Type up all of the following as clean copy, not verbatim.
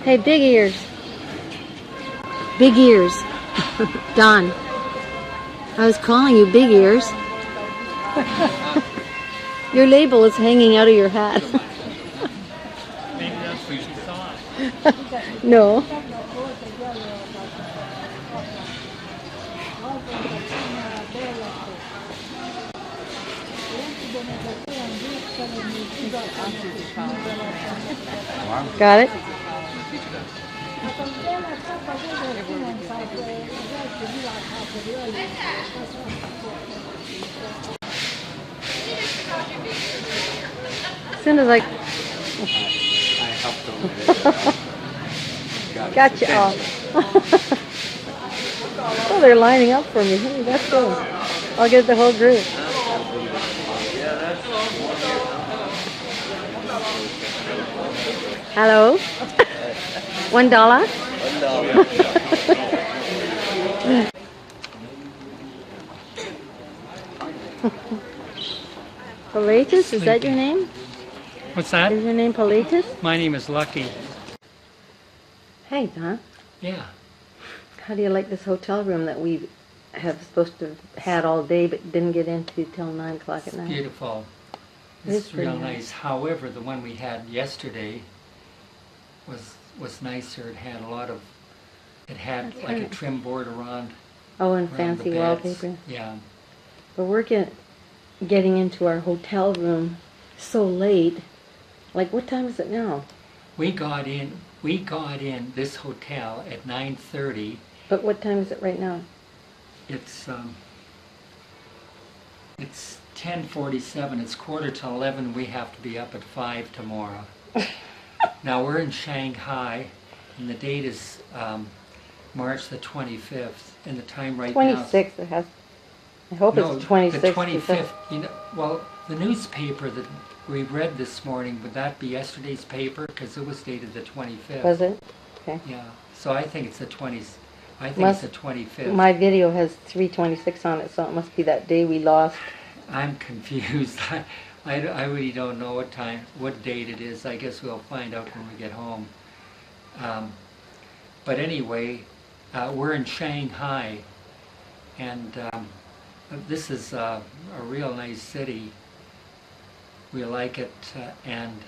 Hey, big ears. Big ears. Don. I was calling you big ears. Your label is hanging out of your hat. Maybe that's what she thought. No. Got it? As soon as I helped a little bit. gotcha. Oh, they're lining up for me. Hey, that's good. I'll get the whole group. Hello? $1? Pilatus, is that your name? What's that? Is your name Pilatus? My name is Lucky. Hey, Don. Yeah. How do you like this hotel room that we have supposed to have had all day but didn't get into till 9 o'clock at night? Beautiful. It is It's pretty real nice. nice. However, the one we had yesterday was nicer. It had a lot of, it had That's like a right. trim board around Oh, and the fancy beds. wallpaper. Yeah. But we're getting into our hotel room so late. Like, what time is it now? We got in this hotel at 9:30. But what time is it right now? It's 10:47. It's 11:15. We have to be up at 5 tomorrow. Now we're in Shanghai, and the date is March the 25th, and the time right now. 26th. It has. I hope No, it's 26th. the 25th. You know, well, the newspaper that we read this morning, would that be yesterday's paper? Because it was dated the 25th. Was it? Okay. Yeah. So I think it's the 20th. I think Must- it's the 25th. My video has 326 on it, so it must be that day we lost. I'm confused. I really don't know what date it is. I guess we'll find out when we get home. But anyway, we're in Shanghai, and this is a real nice city. We like it, and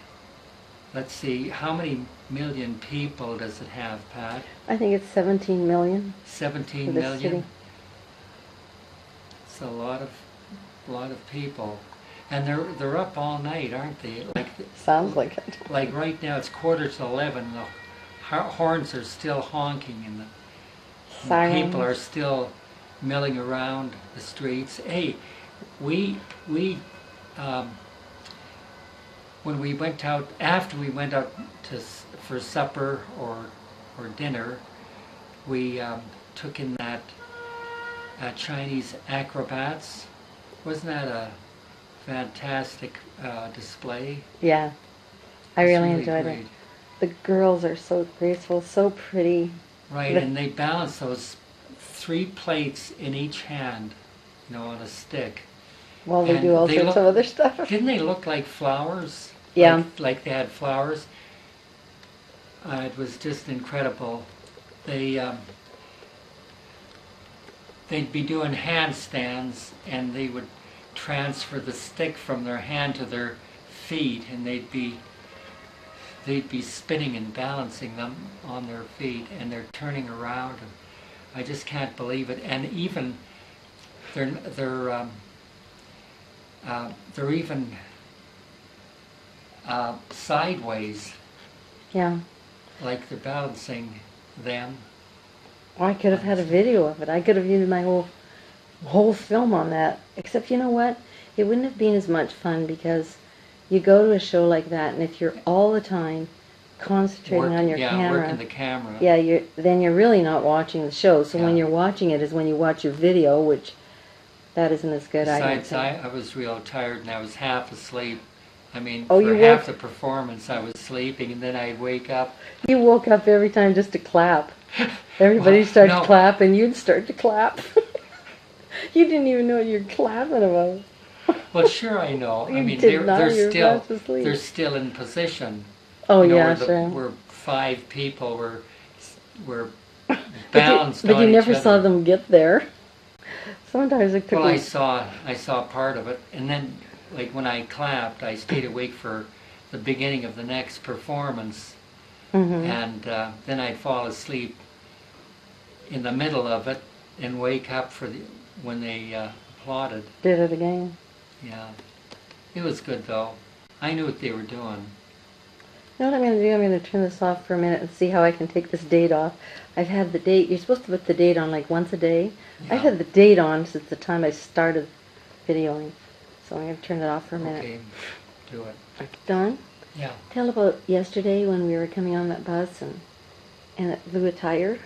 let's see, how many million people does it have, Pat? I think it's 17 million. 17 For this million? city. It's a lot of people. And they're up all night, aren't they? Sounds like it. Like right now, it's 11:45. The horns are still honking, and the Sirens. people are still milling around the streets. Hey, when we went out, after we went out for supper or dinner, we took in that Chinese acrobats. Wasn't that a fantastic display? Yeah. I It's really enjoyed great. it. The girls are so graceful, so pretty. Right, The- and they balance those 3 plates in each hand, on a stick. Well, they And do all they sorts look- of other stuff. Didn't they look like flowers? Yeah. Like they had flowers. It was just incredible. They'd be doing handstands, and they would transfer the stick from their hand to their feet, and they'd be spinning and balancing them on their feet, and they're turning around, and I just can't believe it. And even they're even sideways, Yeah. like they're balancing them. Well, I could have had a video of it. I could have used my whole film on that. Except, you know what? It wouldn't have been as much fun because you go to a show like that, and if you're all the time concentrating on your camera, working the camera. yeah, then you're really not watching the show. So when Yeah. you're watching it is when you watch your video, which that isn't as good. I don't Besides, think. I was real tired, and I was half asleep. I mean, Oh, for you half woke- the performance, I was sleeping, and then I'd wake up. You woke up every time just to clap. Everybody Well, starts no. to clap, and you'd start to clap. You didn't even know what you were clapping about. Well, sure, I know. I You mean, did not. You were they're fast asleep. still in position. Oh, you know, yeah, where, sure. where 5 people were But balanced you, but on you each never saw other. them get there. Sometimes it took Well, me. I saw part of it, and then like when I clapped, I stayed awake for the beginning of the next performance, Hmm. and then I'd fall asleep in the middle of it and wake up for when they applauded. Did it again. Yeah, it was good though. I knew what they were doing. You know what I'm going to do? I'm going to turn this off for a minute and see how I can take this date off. I've had the date. You're supposed to put the date on like once a day. Yeah. I've had the date on since the time I started videoing. So I'm going to turn it off for a minute. Okay, do it. Don, Yeah. tell about yesterday when we were coming on that bus and it blew a tire.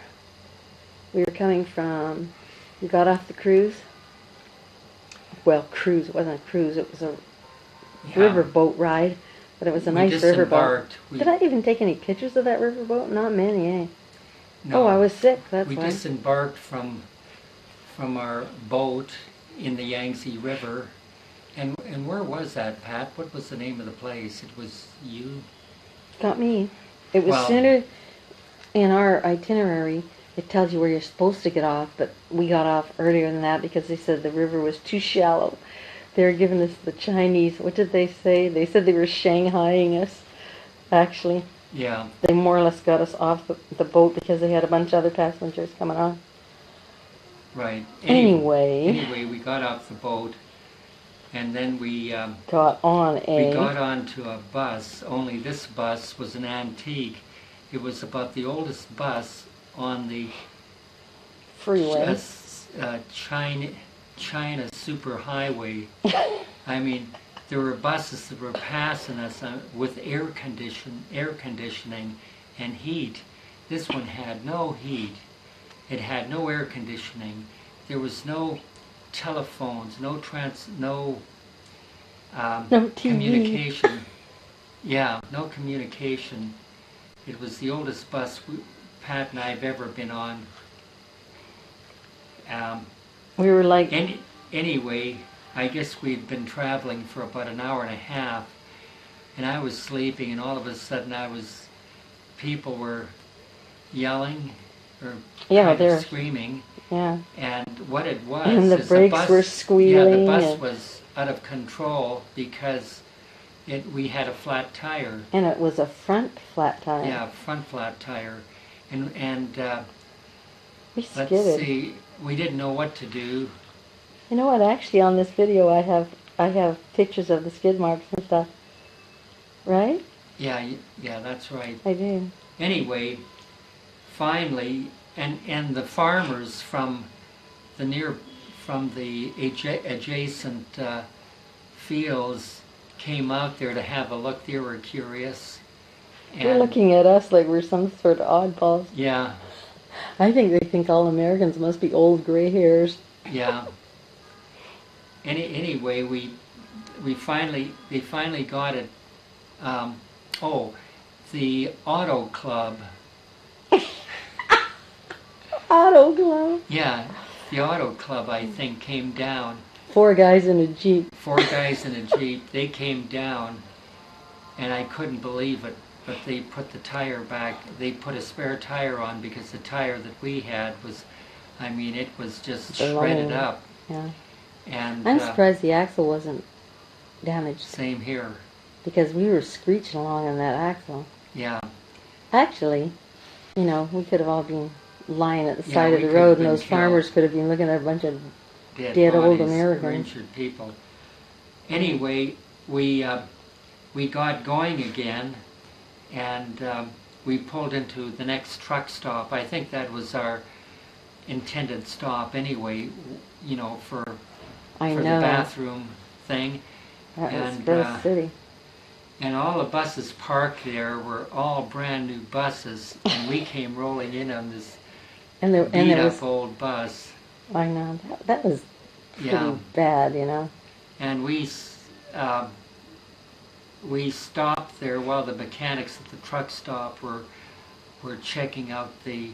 We were coming from, we got off the cruise. Well, cruise, it wasn't a cruise, it was a river boat ride, but it was a nice river boat. Did I even take any pictures of that river boat? Not many, eh? No, Oh, I was sick, that's we why. disembarked from our boat in the Yangtze River, and where was that, Pat? What was the name of the place? It was you. Got me. It was Well- sooner in our itinerary. It tells you where you're supposed to get off, but we got off earlier than that because they said the river was too shallow. They were giving us the Chinese, what did they say? They said they were Shanghaiing us, actually. Yeah. They more or less got us off the boat because they had a bunch of other passengers coming on. Right. Anyway, we got off the boat, and then we got on got onto a bus. Only this bus was an antique. It was about the oldest bus on the freeway. China superhighway. I mean, there were buses that were passing us with air conditioning and heat. This one had no heat. It had no air conditioning. There was no telephones, no TV. communication. Yeah, no communication. It was the oldest bus Pat and I have ever been on. We were like, Anyway, I guess we'd been traveling for about an hour and a half, and I was sleeping, and all of a sudden people were yelling or kind of screaming, yeah. and what it was And the is brakes bus, were squealing. Yeah, the bus and, was out of control because we had a flat tire. and it was a front flat tire. Yeah, front flat tire, and We let's skidded. see, we didn't know what to do. You know what? Actually, on this video, I have pictures of the skid marks and stuff. Right? Yeah, that's right. I do. Anyway, finally, and the farmers from the adjacent fields came out there to have a look. They were curious. They're looking at us like we're some sort of oddballs. Yeah, I think they think all Americans must be old gray hairs. yeah. Anyway, they finally got it. The auto club. Auto club. Yeah, the auto club, I think, came down. 4 guys in a Jeep. 4 guys in a Jeep. They came down, and I couldn't believe it. But they put the tire back. They put a spare tire on because the tire that we had was, I mean, it was just shredded up. Yeah. And I'm surprised the axle wasn't damaged same here. because we were screeching along on that axle. Yeah. Actually, you know, we could have all been lying at the Yeah, side of we the could have road, and been those killed. farmers could have been looking at a bunch of Dead old bodies, Americans. or injured people. Anyway, we got going again, and we pulled into the next truck stop. I think that was our intended stop anyway, you know, for I the know. bathroom thing. That was and, Grove City. And all the buses parked there were all brand new buses, and we came rolling in on this And there beat up was, old bus. I know, that was pretty Yeah. bad, you know. And we stopped there while the mechanics at the truck stop were checking out the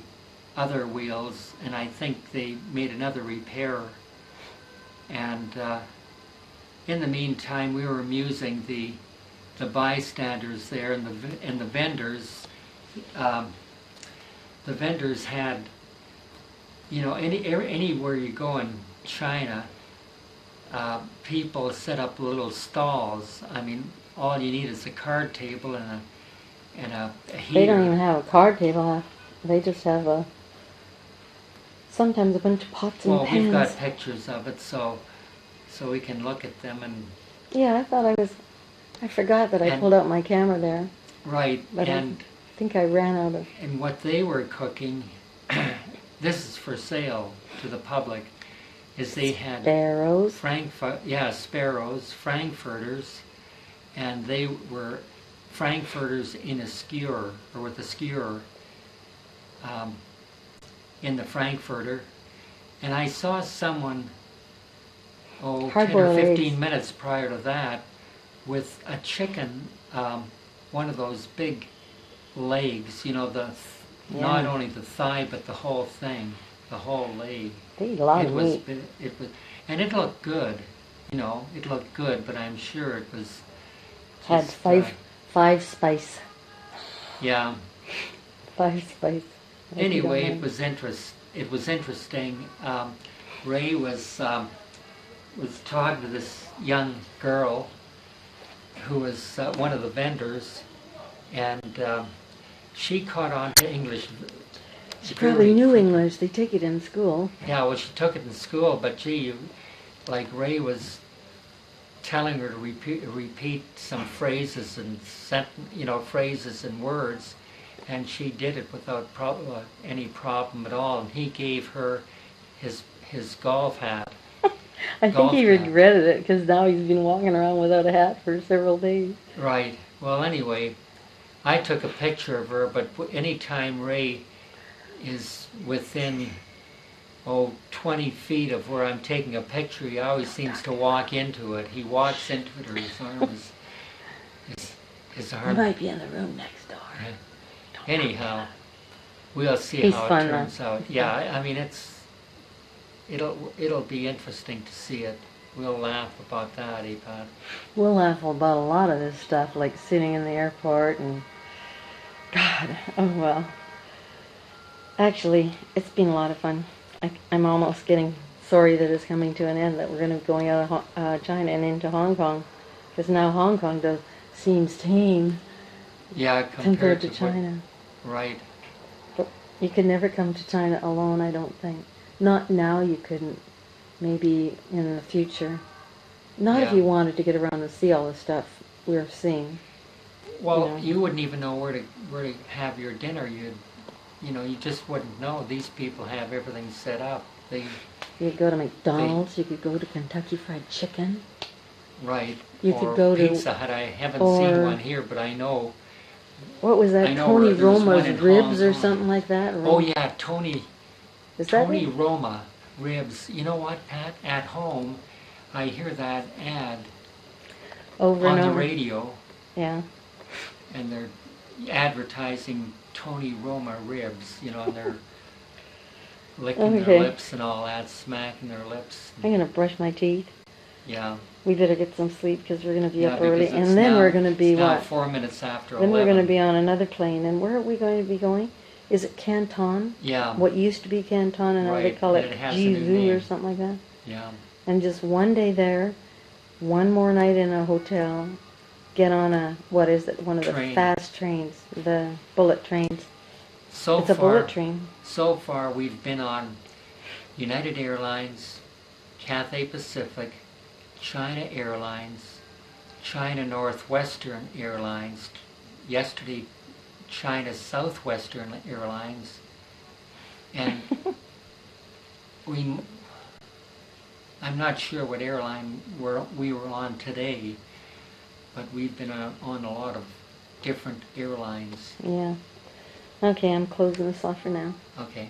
other wheels, and I think they made another repair. And in the meantime, we were amusing the the bystanders there and the vendors. The vendors had, you know, anywhere you go in China, people set up little stalls. I mean, all you need is a card table and a heater. They don't even have a card table. They just have sometimes a bunch of pots and pans. Well, we've got pictures of it, so we can look at them and. Yeah, I forgot that I pulled out my camera there. Right, But and I think I ran out of. and what they were cooking, this is for sale to the public, is they had Sparrows. sparrows, frankfurters, and they were frankfurters in a skewer, or with a skewer in the frankfurter. And I saw someone, 10 or Hard-boiled 15 eggs. minutes prior to that, with a chicken, one of those big legs, you know, not Yeah. only the thigh, but the whole thing, the whole leg. They eat a lot of meat. And it looked good, you know, it looked good, but I'm sure it was Had just, five spice. yeah. 5 spice. I think Anyway, I it was interesting. Ray was talking to this young girl who was one of the vendors, and she caught on to English. She probably knew English. They take it in school. Yeah, well, she took it in school, but gee, like Ray was telling her to repeat some phrases and phrases and words, and she did it without any problem at all. And he gave her his golf hat. I think he regretted it because now he's been walking around without a hat for several days. Right. Well, anyway, I took a picture of her, but anytime Ray is within 20 feet of where I'm taking a picture, he always seems to walk into it. He walks into it, or his arm his He arm. might be in the room next door. Anyhow, we'll see He's how it fun, turns out. Yeah, I mean it'll be interesting to see it. We'll laugh about that, Pat. We'll laugh about a lot of this stuff, like sitting in the airport and God, oh well. Actually, it's been a lot of fun. I'm almost getting sorry that it's coming to an end, that we're going to be going out of China and into Hong Kong, because now Hong Kong seems tame Yeah, compared to China. Right. But you could never come to China alone, I don't think. Not now, you couldn't. Maybe in the future. Not if Yeah. you wanted to get around and see all the stuff we're seeing. Well, Yeah. you wouldn't even know where to have your dinner. You just wouldn't know. These people have everything set up. You could go to McDonald's, you could go to Kentucky Fried Chicken. Right. You or could go to Pizza Hut. I haven't seen one here, but I know. What was that? I know Tony there's one Roma's in ribs Hong or Kong. something like that? Oh yeah, Tony Is that it? Roma ribs. You know what, Pat? At home, I hear that ad Over on and the over. radio, Yeah. and they're advertising Tony Roma ribs. And they're licking their Okay. lips and all that, smacking their lips. I'm going to brush my teeth. Yeah. We better get some sleep because we're going to be Yeah, up early. because it's And then now- we're going to be it's now what? 4 minutes after Then 11. we're going to be on another plane. And where are we going to be going? Is it Canton? Yeah. What used to be Canton, and now they Right, call and it it has a new Jizu name. or something like that. Yeah. And just one day there, one more night in a hotel, get on one of the Train. fast trains, the bullet trains. So It's a far, bullet train. So far, we've been on United Airlines, Cathay Pacific, China Airlines, China Northwestern Airlines, yesterday China Southwestern Airlines, and I'm not sure what airline we were on today, but we've been on a lot of different airlines. Yeah. Okay, I'm closing this off for now. Okay.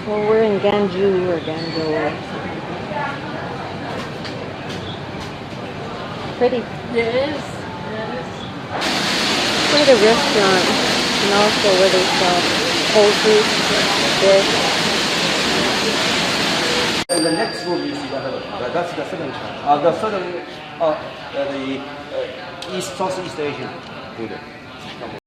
Well, we're in Ganju or Ganzhou or something. Pretty. Yes. Quite a restaurant, and also where they sell whole foods, fish. And the next room is that's the second. The third, the Southeast Asian food.